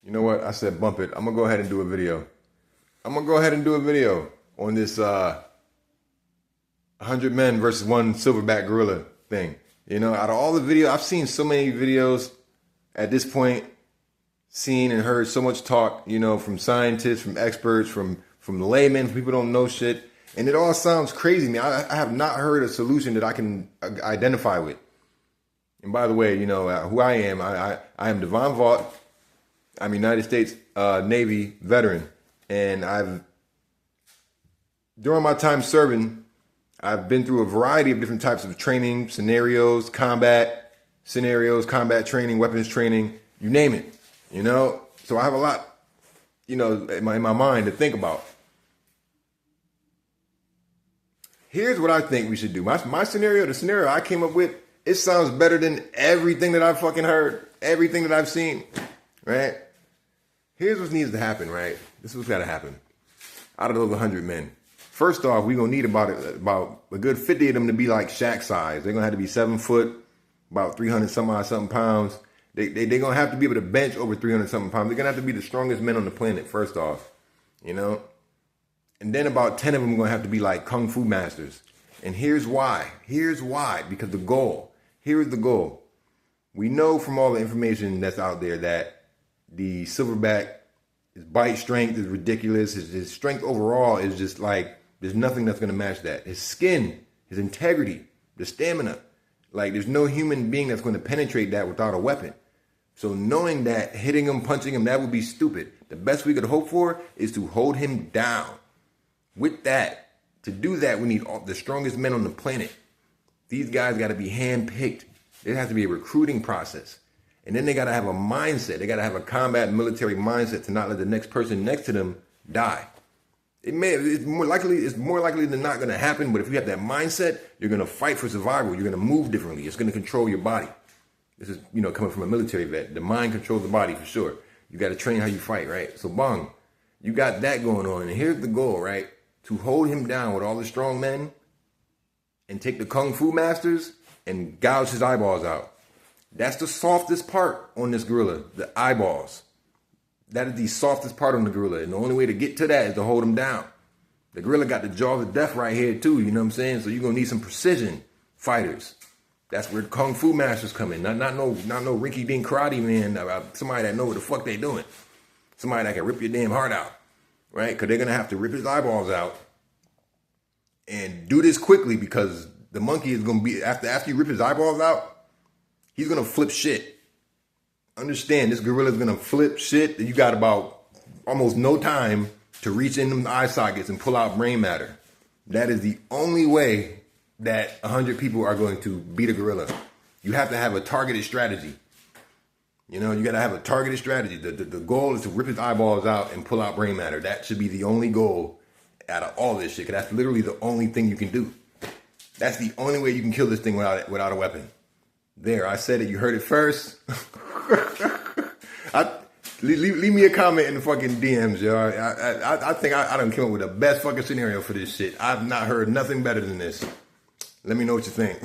You know what? I said bump it. I'm going to go ahead and do a video. I'm going to go ahead and do a video on this 100 men versus one silverback gorilla thing. You know, out of all the videos, I've seen so many videos at this point, seen and heard so much talk, you know, from scientists, from experts, from laymen, from people who don't know shit. And it all sounds crazy to me. I have not heard a solution that I can identify with. And by the way, you know, who I am, I am Devon Vaught. I'm a United States Navy veteran. And during my time serving, I've been through a variety of different types of training, scenarios, combat training, weapons training, you name it, you know? So I have a lot, you know, in my mind to think about. Here's what I think we should do. My scenario, the scenario I came up with, it sounds better than everything that I've fucking heard, everything that I've seen, right? Here's what needs to happen, right? This is what's got to happen. Out of those 100 men, first off, we're going to need about a good 50 of them to be like Shaq size. They're going to have to be 7 foot, about 300 something pounds. They're going to have to be able to bench over 300 something pounds. They're going to have to be the strongest men on the planet, first off, you know? And then about 10 of them are going to have to be like Kung Fu masters. And here's why. Here's why. Because here's the goal. We know from all the information that's out there that the silverback, his bite strength is ridiculous. His strength overall is just like, there's nothing that's going to match that. His skin, his integrity, the stamina. Like, there's no human being that's going to penetrate that without a weapon. So knowing that, hitting him, punching him, that would be stupid. The best we could hope for is to hold him down. With that, to do that, we need the strongest men on the planet. These guys got to be handpicked. There has to be a recruiting process. And then they got to have a mindset. They got to have a combat military mindset to not let the next person next to them die. It's more likely than not going to happen, but if you have that mindset, you're going to fight for survival. You're going to move differently. It's going to control your body. This is, you know, coming from a military vet. The mind controls the body for sure. You got to train how you fight, right? So bang, you got that going on. And here's the goal, right? To hold him down with all the strong men and take the Kung Fu masters and gouge his eyeballs out. That's the softest part on this gorilla, the eyeballs. That is the softest part on the gorilla. And the only way to get to that is to hold him down. The gorilla got the jaws of death right here too, you know what I'm saying? So you're going to need some precision fighters. That's where Kung Fu masters come in. Not no rinky-dink karate man, somebody that know what the fuck they doing. Somebody that can rip your damn heart out, right? Because they're going to have to rip his eyeballs out and do this quickly because the monkey is going to be, after you rip his eyeballs out, he's going to flip shit. Understand, this gorilla is going to flip shit. You got about almost no time to reach in them eye sockets and pull out brain matter. That is the only way that 100 people are going to beat a gorilla. You have to have a targeted strategy. You know, you got to have a targeted strategy. The goal is to rip his eyeballs out and pull out brain matter. That should be the only goal out of all this shit, because that's literally the only thing you can do. That's the only way you can kill this thing without a weapon. There, I said it. You heard it first. Leave me a comment in the fucking DMs, yo. I think I done came up with the best fucking scenario for this shit. I've not heard nothing better than this. Let me know what you think.